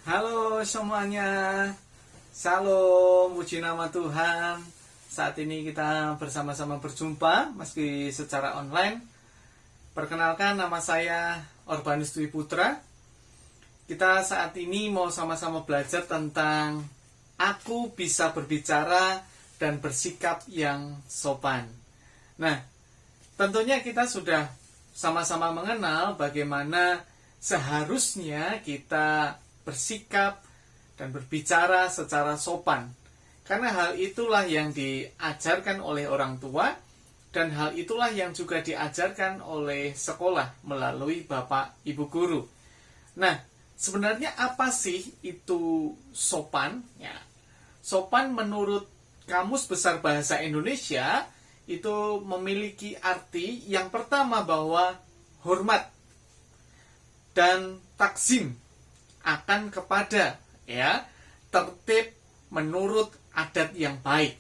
Halo semuanya, Shalom, puji nama Tuhan. Saat ini kita bersama-sama berjumpa meski secara online. Perkenalkan, nama saya Orbanus Dwi Putra. Kita saat ini mau sama-sama belajar tentang aku bisa berbicara dan bersikap yang sopan. Nah, tentunya kita sudah sama-sama mengenal bagaimana seharusnya kita bersikap dan berbicara secara sopan. Karena hal itulah yang diajarkan oleh orang tua dan hal itulah yang juga diajarkan oleh sekolah melalui Bapak Ibu Guru. Nah, sebenarnya apa sih itu sopan? Ya, sopan menurut Kamus Besar Bahasa Indonesia itu memiliki arti yang pertama bahwa hormat dan takzim akan kepada tertib menurut adat yang baik.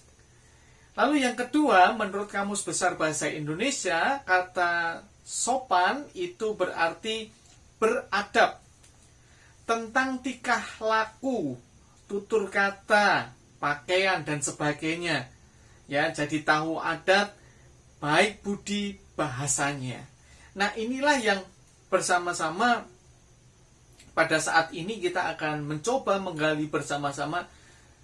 Lalu yang kedua, menurut Kamus Besar Bahasa Indonesia, kata sopan itu berarti beradab, tentang tingkah laku, tutur kata, pakaian dan sebagainya. Ya, jadi tahu adat, baik budi bahasanya. Nah, inilah yang bersama-sama pada saat ini kita akan mencoba menggali bersama-sama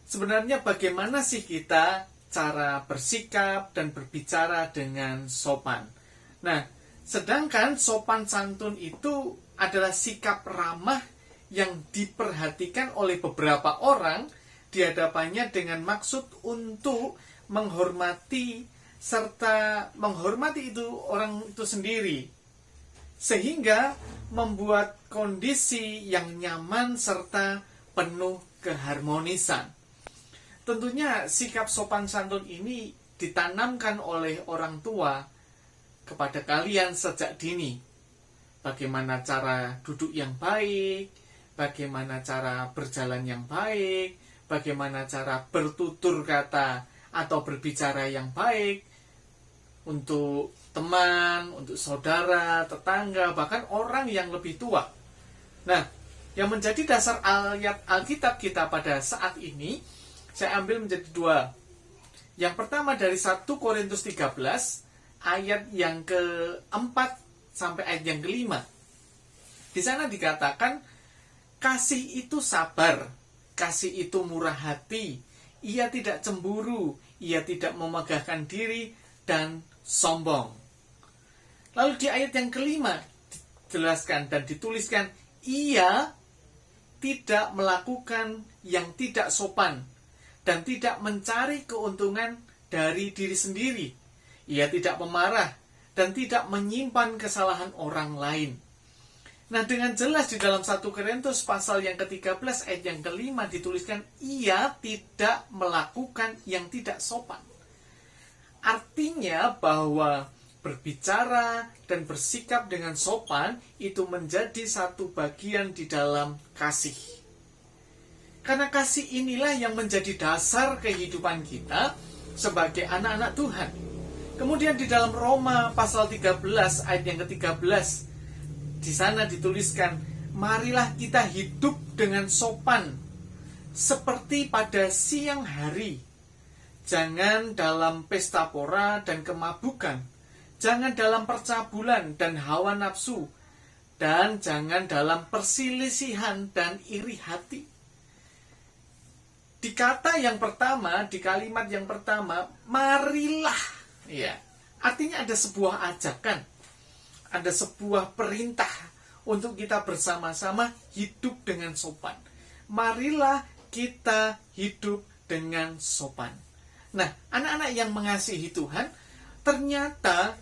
sebenarnya bagaimana sih kita cara bersikap dan berbicara dengan sopan. Nah, sedangkan sopan santun itu adalah sikap ramah yang diperhatikan oleh beberapa orang di hadapannya dengan maksud untuk menghormati serta menghormati itu orang itu sendiri, sehingga membuat kondisi yang nyaman serta penuh keharmonisan. Tentunya sikap sopan santun ini ditanamkan oleh orang tua kepada kalian sejak dini. Bagaimana cara duduk yang baik, bagaimana cara berjalan yang baik, bagaimana cara bertutur kata atau berbicara yang baik untuk teman, untuk saudara, tetangga, bahkan orang yang lebih tua. Nah, yang menjadi dasar ayat Alkitab kita pada saat ini, saya ambil menjadi dua. Yang pertama dari 1 Korintus 13, ayat yang keempat sampai ayat yang kelima. Di sana dikatakan, kasih itu sabar, kasih itu murah hati, ia tidak cemburu, ia tidak memegahkan diri, dan sombong. Lalu di ayat yang kelima dijelaskan dan dituliskan, ia tidak melakukan yang tidak sopan dan tidak mencari keuntungan dari diri sendiri. Ia tidak pemarah dan tidak menyimpan kesalahan orang lain. Nah, dengan jelas di dalam 1 Korintus pasal yang ke-13 ayat yang kelima dituliskan, ia tidak melakukan yang tidak sopan. Artinya bahwa berbicara dan bersikap dengan sopan itu menjadi satu bagian di dalam kasih. Karena kasih inilah yang menjadi dasar kehidupan kita sebagai anak-anak Tuhan. Kemudian di dalam Roma pasal 13 ayat yang ke-13, di sana dituliskan, marilah kita hidup dengan sopan seperti pada siang hari. Jangan dalam pesta pora dan kemabukan, jangan dalam percabulan dan hawa nafsu, dan jangan dalam perselisihan dan iri hati. Di kata yang pertama, di kalimat yang pertama, marilah. Ya, artinya ada sebuah ajakan, ada sebuah perintah untuk kita bersama-sama hidup dengan sopan. Marilah kita hidup dengan sopan. Nah, anak-anak yang mengasihi Tuhan, ternyata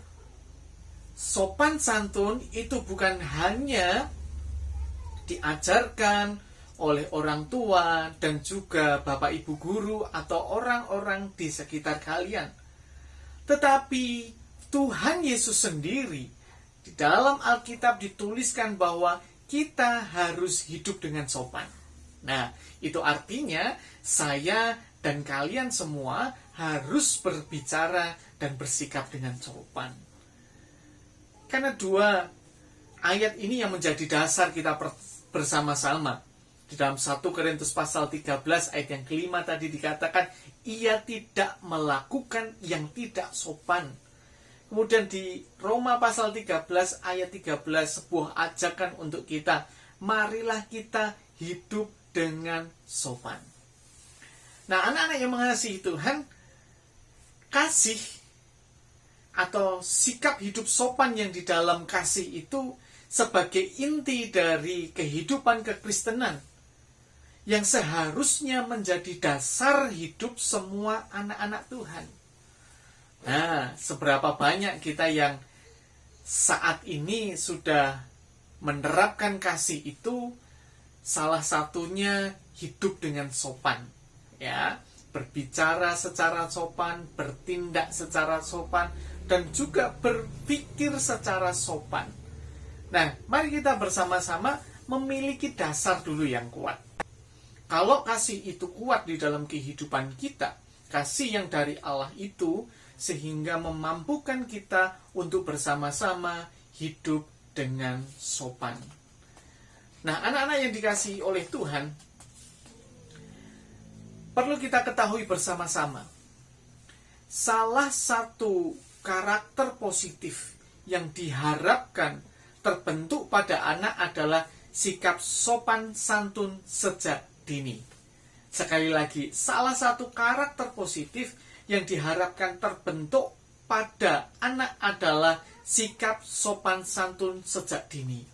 sopan santun itu bukan hanya diajarkan oleh orang tua dan juga Bapak Ibu Guru atau orang-orang di sekitar kalian. Tetapi Tuhan Yesus sendiri, di dalam Alkitab dituliskan bahwa kita harus hidup dengan sopan. Nah, itu artinya saya dan kalian semua harus berbicara dan bersikap dengan sopan. Karena dua ayat ini yang menjadi dasar kita bersama-sama. Di Di dalam 1 Korintus pasal 13 ayat yang kelima tadi dikatakan, ia tidak melakukan yang tidak sopan. Kemudian di Roma pasal 13 ayat 13, sebuah ajakan untuk kita, marilah kita hidup dengan sopan. Nah, anak-anak yang mengasihi Tuhan, kasih atau sikap hidup sopan yang di dalam kasih itu sebagai inti dari kehidupan kekristenan yang seharusnya menjadi dasar hidup semua anak-anak Tuhan. Nah, seberapa banyak kita yang saat ini sudah menerapkan kasih itu, salah satunya hidup dengan sopan. Ya, berbicara secara sopan, bertindak secara sopan, dan juga berpikir secara sopan. Nah, mari kita bersama-sama memiliki dasar dulu yang kuat. Kalau kasih itu kuat di dalam kehidupan kita, kasih yang dari Allah itu, sehingga memampukan kita untuk bersama-sama hidup dengan sopan. Nah, anak-anak yang dikasihi oleh Tuhan, perlu kita ketahui bersama-sama, salah satu karakter positif yang diharapkan terbentuk pada anak adalah sikap sopan santun sejak dini. Sekali lagi, salah satu karakter positif yang diharapkan terbentuk pada anak adalah sikap sopan santun sejak dini.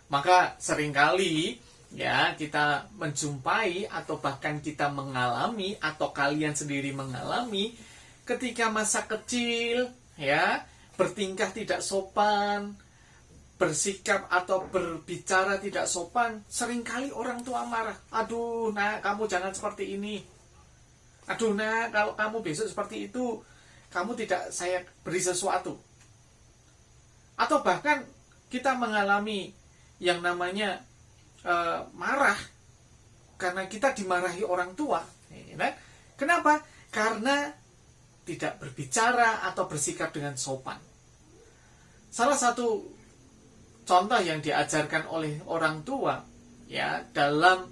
Maka seringkali ya kita menjumpai atau bahkan kita mengalami atau kalian sendiri mengalami ketika masa kecil ya bertingkah tidak sopan, bersikap atau berbicara tidak sopan, seringkali orang tua marah. Aduh, nak, kamu jangan seperti ini. Aduh, nak, kalau kamu besok seperti itu, kamu tidak saya beri sesuatu. Atau bahkan kita mengalami yang namanya marah karena kita dimarahi orang tua. Kenapa? Karena tidak berbicara atau bersikap dengan sopan. Salah satu contoh yang diajarkan oleh orang tua ya dalam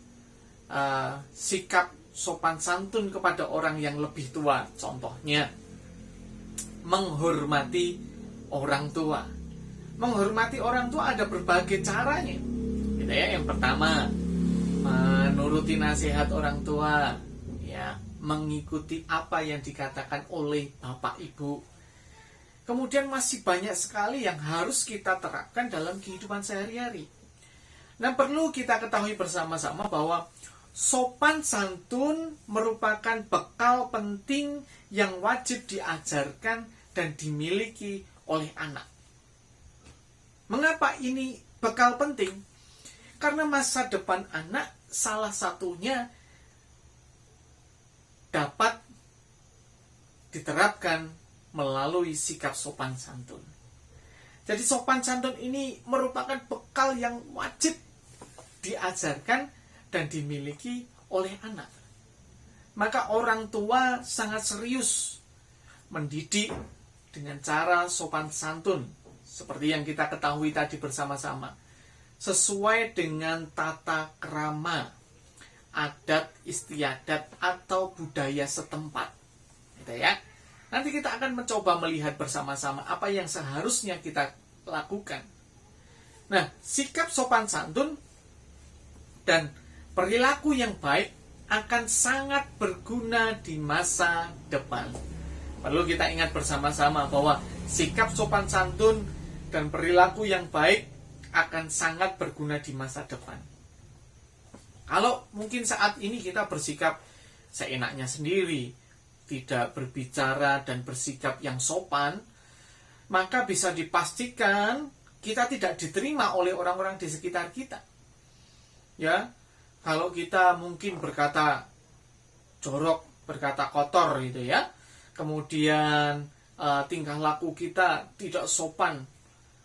sikap sopan santun kepada orang yang lebih tua, contohnya menghormati orang tua. Menghormati orang tua ada berbagai caranya. Gitu ya. Yang pertama, menuruti nasihat orang tua, ya, mengikuti apa yang dikatakan oleh bapak ibu. Kemudian masih banyak sekali yang harus kita terapkan dalam kehidupan sehari-hari. Nah, perlu kita ketahui bersama-sama bahwa sopan santun merupakan bekal penting yang wajib diajarkan dan dimiliki oleh anak. Mengapa ini bekal penting? Karena masa depan anak salah satunya dapat diterapkan melalui sikap sopan santun. Jadi sopan santun ini merupakan bekal yang wajib diajarkan dan dimiliki oleh anak. Maka orang tua sangat serius mendidik dengan cara sopan santun, seperti yang kita ketahui tadi bersama-sama, sesuai dengan tata krama, adat istiadat atau budaya setempat. Gitu ya. Nanti kita akan mencoba melihat bersama-sama apa yang seharusnya kita lakukan. Nah, sikap sopan santun dan perilaku yang baik akan sangat berguna di masa depan. Perlu kita ingat bersama-sama bahwa sikap sopan santun dan perilaku yang baik akan sangat berguna di masa depan. Kalau mungkin saat ini kita bersikap seenaknya sendiri, tidak berbicara dan bersikap yang sopan, maka bisa dipastikan kita tidak diterima oleh orang-orang di sekitar kita. Ya, kalau kita mungkin berkata jorok, berkata kotor gitu ya, kemudian tingkah laku kita tidak sopan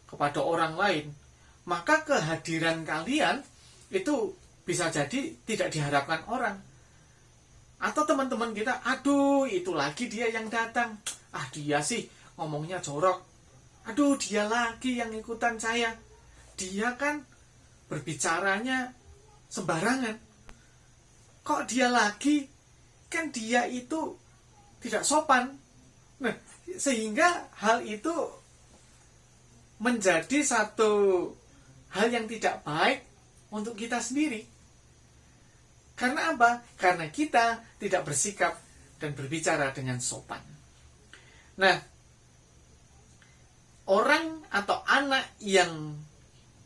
kepada orang lain, maka kehadiran kalian itu bisa jadi tidak diharapkan orang. Atau teman-teman kita, aduh itu lagi dia yang datang, dia sih ngomongnya jorok, aduh dia lagi yang ikutan saya, dia kan berbicaranya sembarangan. Kok dia lagi? Kan dia itu tidak sopan. Nah, sehingga hal itu menjadi satu hal yang tidak baik untuk kita sendiri. Karena apa? Karena kita tidak bersikap dan berbicara dengan sopan. Nah, orang atau anak yang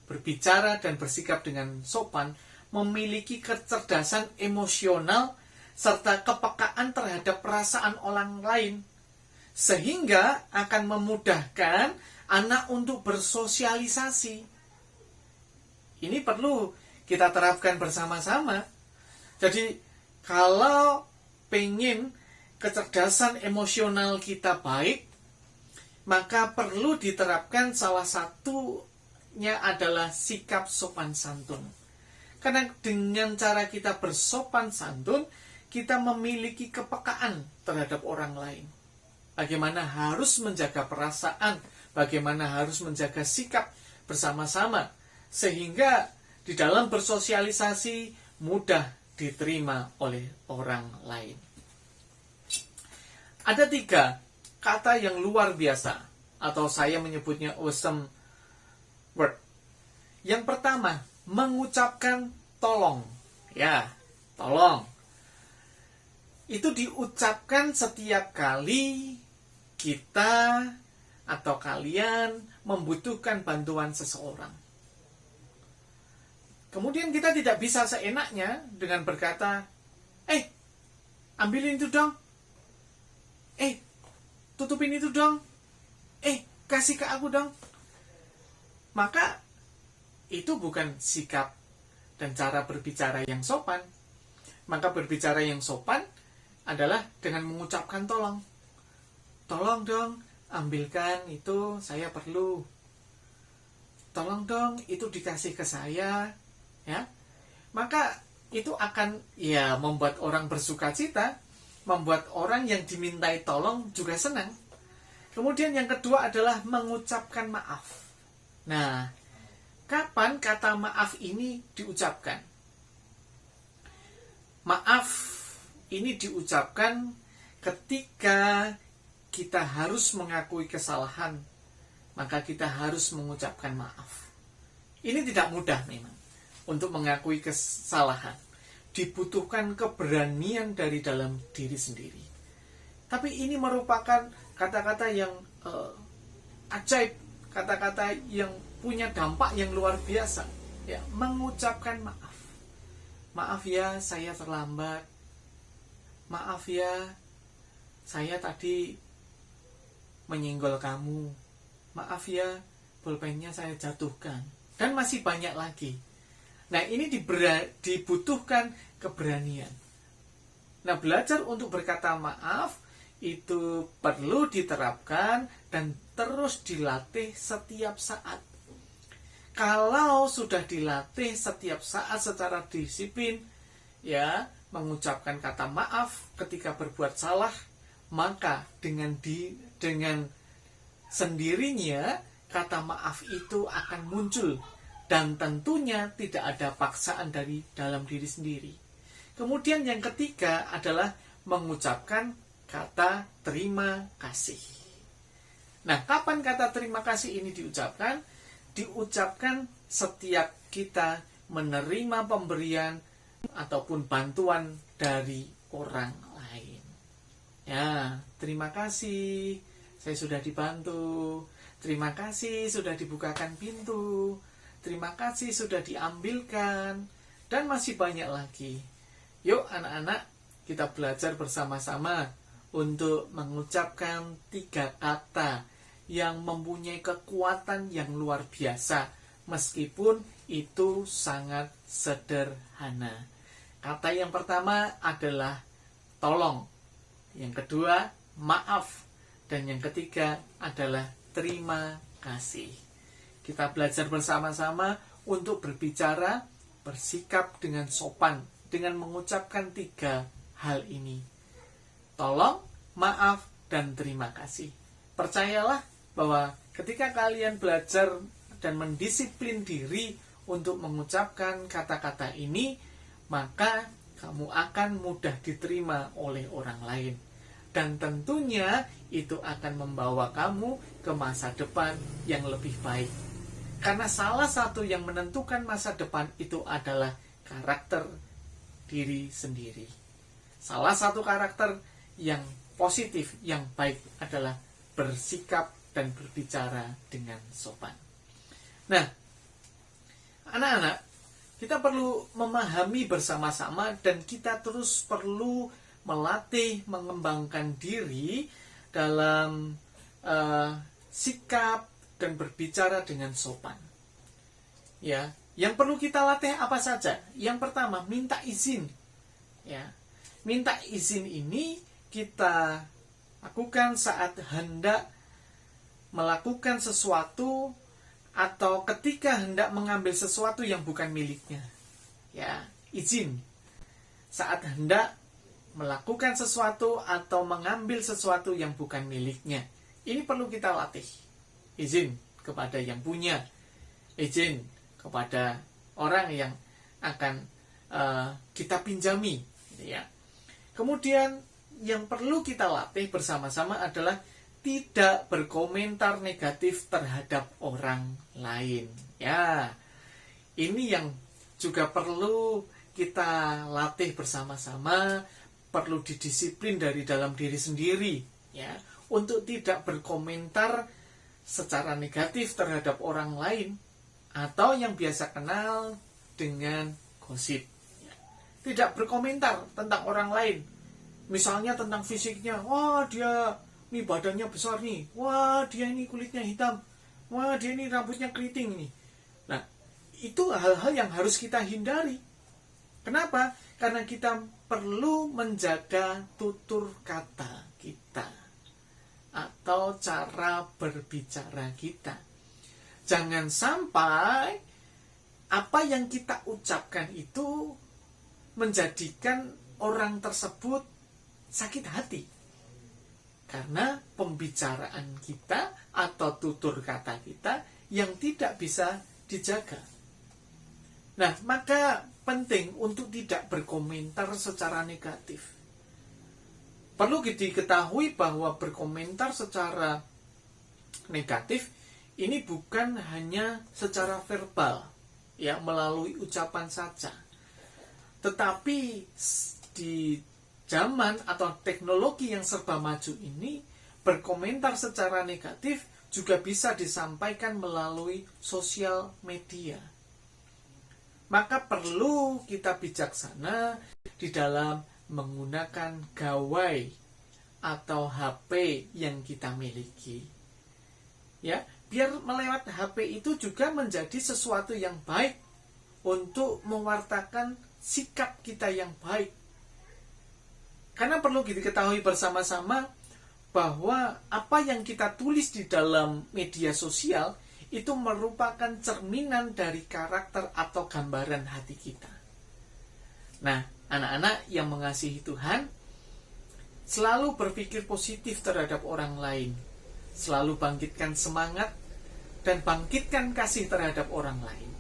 berbicara dan bersikap dengan sopan memiliki kecerdasan emosional serta kepekaan terhadap perasaan orang lain, sehingga akan memudahkan anak untuk bersosialisasi. Ini perlu kita terapkan bersama-sama. Jadi, kalau pengen kecerdasan emosional kita baik, maka perlu diterapkan salah satunya adalah sikap sopan santun. Karena dengan cara kita bersopan santun, kita memiliki kepekaan terhadap orang lain. Bagaimana harus menjaga perasaan, bagaimana harus menjaga sikap bersama-sama, sehingga di dalam bersosialisasi mudah diterima oleh orang lain. Ada 3 kata yang luar biasa, atau saya menyebutnya awesome word. Yang pertama, mengucapkan tolong. Ya, tolong. Itu diucapkan setiap kali kita atau kalian membutuhkan bantuan seseorang. Kemudian kita tidak bisa seenaknya dengan berkata, ambilin itu dong. Tutupin itu dong. Kasih ke aku dong. Maka itu bukan sikap dan cara berbicara yang sopan. Maka berbicara yang sopan adalah dengan mengucapkan tolong. Tolong dong, ambilkan itu, saya perlu. Tolong dong, itu dikasih ke saya. Ya, maka itu akan membuat orang bersukacita, membuat orang yang dimintai tolong juga senang. Kemudian yang kedua adalah mengucapkan maaf. Nah, kapan kata maaf ini diucapkan? Maaf ini diucapkan ketika kita harus mengakui kesalahan, maka kita harus mengucapkan maaf. Ini tidak mudah memang untuk mengakui kesalahan. Dibutuhkan keberanian dari dalam diri sendiri. Tapi ini merupakan kata-kata yang ajaib, kata-kata yang punya dampak yang luar biasa. Ya, mengucapkan maaf. Maaf ya, saya terlambat. Maaf ya, saya tadi menyenggol kamu. Maaf ya, pulpennya saya jatuhkan. Dan masih banyak lagi. Nah, ini dibutuhkan keberanian. Nah, belajar untuk berkata maaf itu perlu diterapkan dan terus dilatih setiap saat. Kalau sudah dilatih setiap saat secara disiplin, mengucapkan kata maaf ketika berbuat salah, maka dengan sendirinya kata maaf itu akan muncul, dan tentunya tidak ada paksaan dari dalam diri sendiri. Kemudian yang ketiga adalah mengucapkan kata terima kasih. Nah, kapan kata terima kasih ini diucapkan? Diucapkan setiap kita menerima pemberian ataupun bantuan dari orang lain. Ya, terima kasih, saya sudah dibantu. Terima kasih sudah dibukakan pintu. Terima kasih sudah diambilkan. Dan masih banyak lagi. Yuk anak-anak, kita belajar bersama-sama untuk mengucapkan 3 kata yang mempunyai kekuatan yang luar biasa, meskipun itu sangat sederhana. Kata yang pertama adalah tolong, yang kedua maaf, dan yang ketiga adalah terima kasih. Kita belajar bersama-sama untuk berbicara, bersikap dengan sopan, dengan mengucapkan 3 hal ini. Tolong, maaf, dan terima kasih. Percayalah bahwa ketika kalian belajar dan mendisiplin diri untuk mengucapkan kata-kata ini, maka kamu akan mudah diterima oleh orang lain. Dan tentunya itu akan membawa kamu ke masa depan yang lebih baik. Karena salah satu yang menentukan masa depan itu adalah karakter diri sendiri. Salah satu karakter yang positif, yang baik adalah bersikap dan berbicara dengan sopan. Nah, anak-anak, kita perlu memahami bersama-sama dan kita terus perlu melatih, mengembangkan diri dalam sikap dan berbicara dengan sopan. Ya, yang perlu kita latih apa saja? Yang pertama, minta izin. Ya, minta izin ini kita lakukan saat hendak melakukan sesuatu atau ketika hendak mengambil sesuatu yang bukan miliknya. Ya, izin. Saat hendak melakukan sesuatu atau mengambil sesuatu yang bukan miliknya. Ini perlu kita latih. Izin kepada yang punya. Izin kepada orang yang akan kita pinjami. Ya. Kemudian yang perlu kita latih bersama-sama adalah tidak berkomentar negatif terhadap orang lain. Ya, ini yang juga perlu kita latih bersama-sama, perlu didisiplin dari dalam diri sendiri, ya, untuk tidak berkomentar secara negatif terhadap orang lain atau yang biasa kenal dengan gosip. Tidak berkomentar tentang orang lain, misalnya tentang fisiknya, wah dia ini badannya besar nih, wah dia ini kulitnya hitam, wah dia ini rambutnya keriting nih. Nah, itu hal-hal yang harus kita hindari. Kenapa? Karena kita perlu menjaga tutur kata kita atau cara berbicara kita. Jangan sampai apa yang kita ucapkan itu menjadikan orang tersebut sakit hati. Karena pembicaraan kita atau tutur kata kita yang tidak bisa dijaga. Nah, maka penting untuk tidak berkomentar secara negatif. Perlu diketahui bahwa berkomentar secara negatif ini bukan hanya secara verbal, ya, melalui ucapan saja. Tetapi di zaman atau teknologi yang serba maju ini, berkomentar secara negatif juga bisa disampaikan melalui sosial media. Maka perlu kita bijaksana di dalam menggunakan gawai atau HP yang kita miliki. Ya, biar melewat HP itu juga menjadi sesuatu yang baik untuk mewartakan sikap kita yang baik. Karena perlu diketahui bersama-sama bahwa apa yang kita tulis di dalam media sosial itu merupakan cerminan dari karakter atau gambaran hati kita. Nah, anak-anak yang mengasihi Tuhan, selalu berpikir positif terhadap orang lain. Selalu bangkitkan semangat dan bangkitkan kasih terhadap orang lain.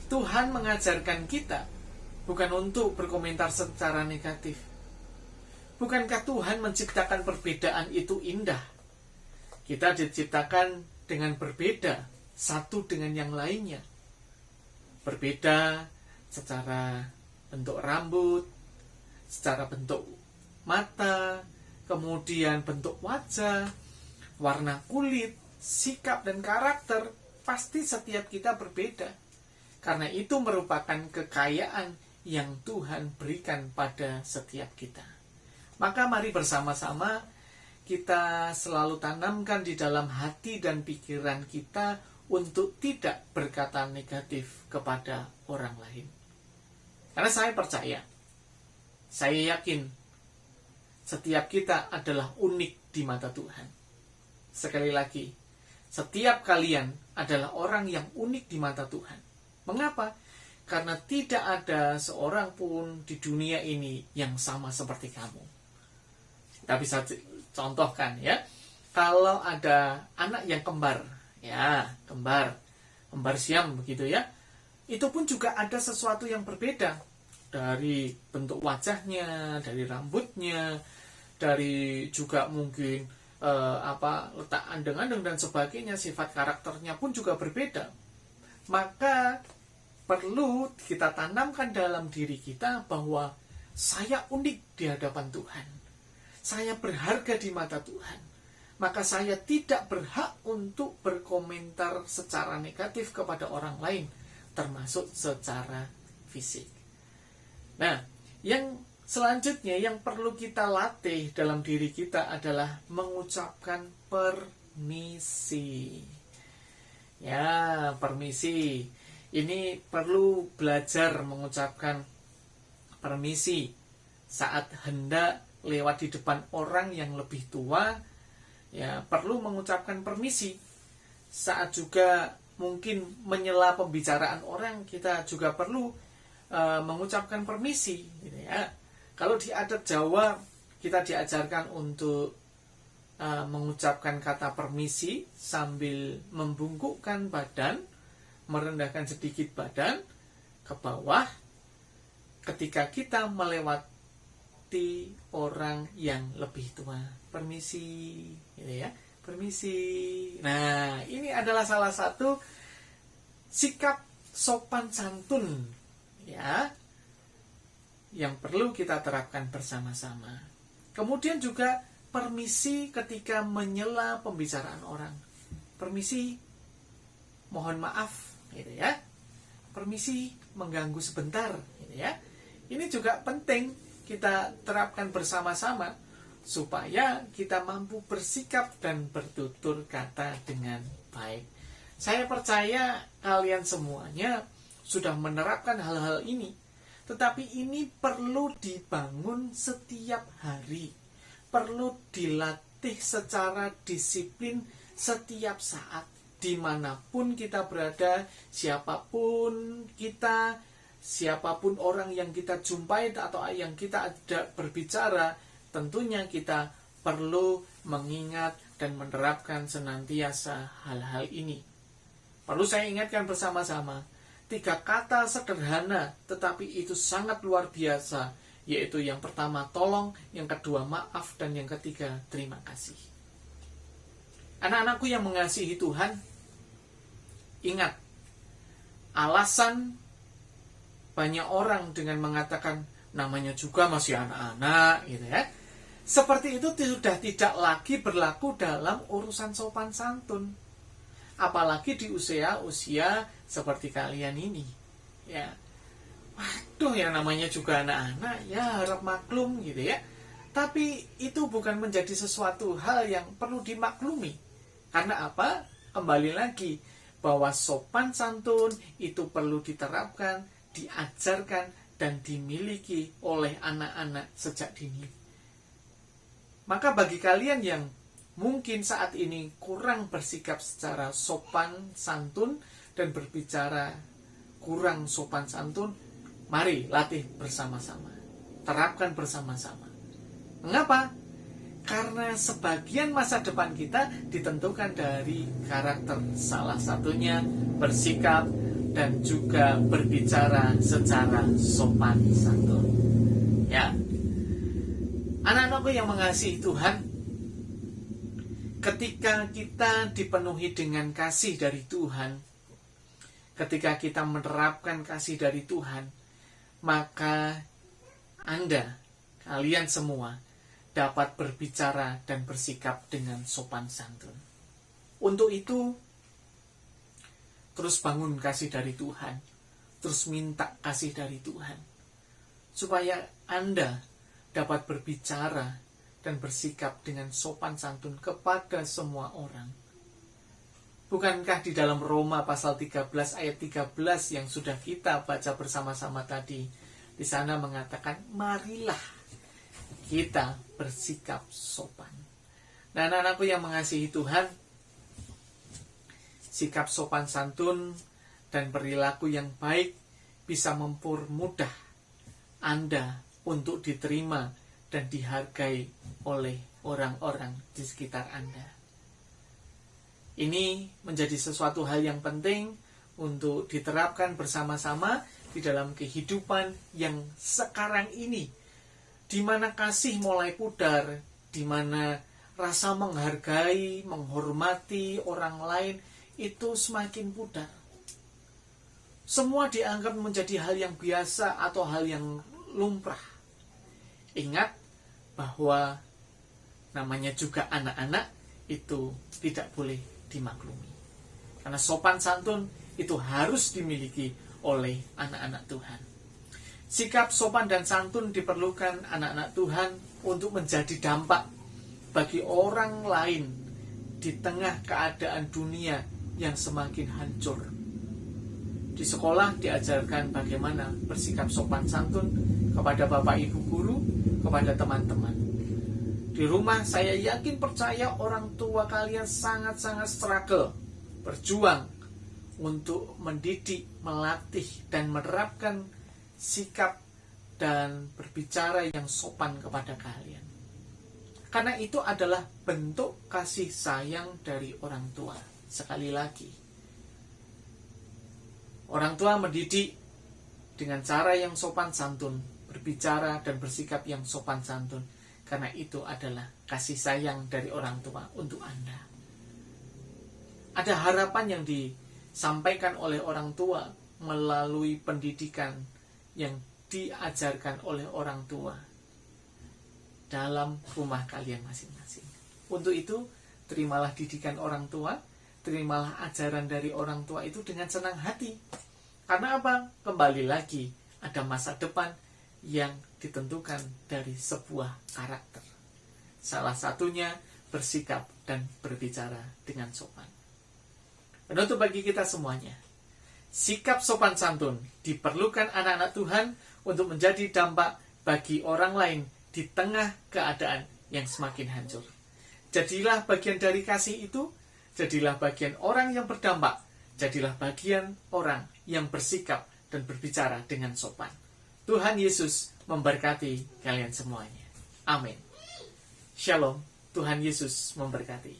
Tuhan mengajarkan kita bukan untuk berkomentar secara negatif. Bukankah Tuhan menciptakan perbedaan itu indah? Kita diciptakan dengan berbeda satu dengan yang lainnya. Berbeda secara bentuk rambut, secara bentuk mata, kemudian bentuk wajah, warna kulit, sikap dan karakter. Pasti setiap kita berbeda. Karena itu merupakan kekayaan yang Tuhan berikan pada setiap kita. Maka mari bersama-sama kita selalu tanamkan di dalam hati dan pikiran kita untuk tidak berkata negatif kepada orang lain. Karena saya percaya, saya yakin setiap kita adalah unik di mata Tuhan. Sekali lagi, setiap kalian adalah orang yang unik di mata Tuhan. Mengapa? Karena tidak ada seorang pun di dunia ini yang sama seperti kamu. Kita bisa contohkan, ya. Kalau ada anak yang kembar, ya, kembar siam begitu, ya. itu pun juga ada sesuatu yang berbeda dari bentuk wajahnya, dari rambutnya, dari juga mungkin letak andeng-andeng dan sebagainya, sifat karakternya pun juga berbeda. Maka perlu kita tanamkan dalam diri kita bahwa saya unik di hadapan Tuhan. Saya berharga di mata Tuhan. Maka saya tidak berhak untuk berkomentar secara negatif kepada orang lain, termasuk secara fisik. Nah, yang selanjutnya yang perlu kita latih dalam diri kita adalah mengucapkan permisi. Ya, permisi. Ini perlu belajar mengucapkan permisi saat hendak lewat di depan orang yang lebih tua. Ya, perlu mengucapkan permisi saat juga mungkin menyela pembicaraan orang, kita juga perlu mengucapkan permisi, gitu ya. Kalau di adat Jawa kita diajarkan untuk mengucapkan kata permisi sambil membungkukkan badan, merendahkan sedikit badan ke bawah ketika kita melewati orang yang lebih tua. Permisi, gitu ya. Permisi. Nah, ini adalah salah satu sikap sopan santun, ya, yang perlu kita terapkan bersama-sama. Kemudian juga permisi ketika menyela pembicaraan orang. Permisi, mohon maaf, gitu ya. Permisi, mengganggu sebentar, gitu ya. Ini juga penting kita terapkan bersama-sama supaya kita mampu bersikap dan bertutur kata dengan baik. Saya percaya kalian semuanya sudah menerapkan hal-hal ini, tetapi ini perlu dibangun setiap hari, perlu dilatih secara disiplin setiap saat, dimanapun kita berada, siapapun kita, siapapun orang yang kita jumpai atau yang kita ajak berbicara, tentunya kita perlu mengingat dan menerapkan senantiasa hal-hal ini. Perlu saya ingatkan bersama-sama, 3 kata sederhana tetapi itu sangat luar biasa, yaitu yang pertama tolong, yang kedua maaf, dan yang ketiga terima kasih. Anak-anakku yang mengasihi Tuhan, ingat, alasan banyak orang dengan mengatakan namanya juga masih anak-anak, gitu ya, seperti itu sudah tidak lagi berlaku dalam urusan sopan santun. Apalagi di usia seperti kalian ini. Ya. Waduh, yang namanya juga anak-anak, ya harap maklum, gitu ya. Tapi itu bukan menjadi sesuatu hal yang perlu dimaklumi. Karena apa? Kembali lagi, bahwa sopan santun itu perlu diterapkan, diajarkan, dan dimiliki oleh anak-anak sejak dini. Maka bagi kalian yang mungkin saat ini kurang bersikap secara sopan santun dan berbicara kurang sopan santun, mari latih bersama-sama, terapkan bersama-sama. Mengapa? Karena sebagian masa depan kita ditentukan dari karakter, salah satunya bersikap dan juga berbicara secara sopan santun. Ya. Anak-anakku yang mengasihi Tuhan, ketika kita dipenuhi dengan kasih dari Tuhan, ketika kita menerapkan kasih dari Tuhan, maka kalian semua dapat berbicara dan bersikap dengan sopan santun. Untuk itu, terus bangun kasih dari Tuhan, terus minta kasih dari Tuhan, supaya Anda dapat berbicara dan bersikap dengan sopan santun kepada semua orang. Bukankah di dalam Roma pasal 13 ayat 13 yang sudah kita baca bersama-sama tadi, di sana mengatakan, marilah kita bersikap sopan. Nah, anak-anakku yang mengasihi Tuhan, sikap sopan santun dan perilaku yang baik bisa mempermudah Anda untuk diterima dan dihargai oleh orang-orang di sekitar Anda. Ini menjadi sesuatu hal yang penting untuk diterapkan bersama-sama di dalam kehidupan yang sekarang ini, di mana kasih mulai pudar, di mana rasa menghargai, menghormati orang lain itu semakin pudar. Semua dianggap menjadi hal yang biasa atau hal yang lumrah. Ingat bahwa namanya juga anak-anak itu tidak boleh dimaklumi. Karena sopan santun itu harus dimiliki oleh anak-anak Tuhan. Sikap sopan dan santun diperlukan anak-anak Tuhan untuk menjadi dampak bagi orang lain di tengah keadaan dunia yang semakin hancur. Di sekolah diajarkan bagaimana bersikap sopan santun kepada Bapak Ibu guru, kepada teman-teman. Di rumah saya yakin percaya orang tua kalian sangat-sangat struggle, berjuang untuk mendidik, melatih, dan menerapkan sikap dan berbicara yang sopan kepada kalian. Karena itu adalah bentuk kasih sayang dari orang tua. Sekali lagi, orang tua mendidik dengan cara yang sopan santun, berbicara dan bersikap yang sopan santun. Karena itu adalah kasih sayang dari orang tua untuk Anda. Ada harapan yang disampaikan oleh orang tua melalui pendidikan yang diajarkan oleh orang tua dalam rumah kalian masing-masing. Untuk itu, terimalah didikan orang tua, terimalah ajaran dari orang tua itu dengan senang hati. Karena apa? Kembali lagi, ada masa depan yang ditentukan dari sebuah karakter. Salah satunya bersikap dan berbicara dengan sopan. Penutup bagi kita semuanya, sikap sopan santun diperlukan anak-anak Tuhan untuk menjadi dampak bagi orang lain di tengah keadaan yang semakin hancur. Jadilah bagian dari kasih itu, jadilah bagian orang yang berdampak, jadilah bagian orang yang bersikap dan berbicara dengan sopan. Tuhan Yesus memberkati kalian semuanya. Amin. Shalom. Tuhan Yesus memberkati.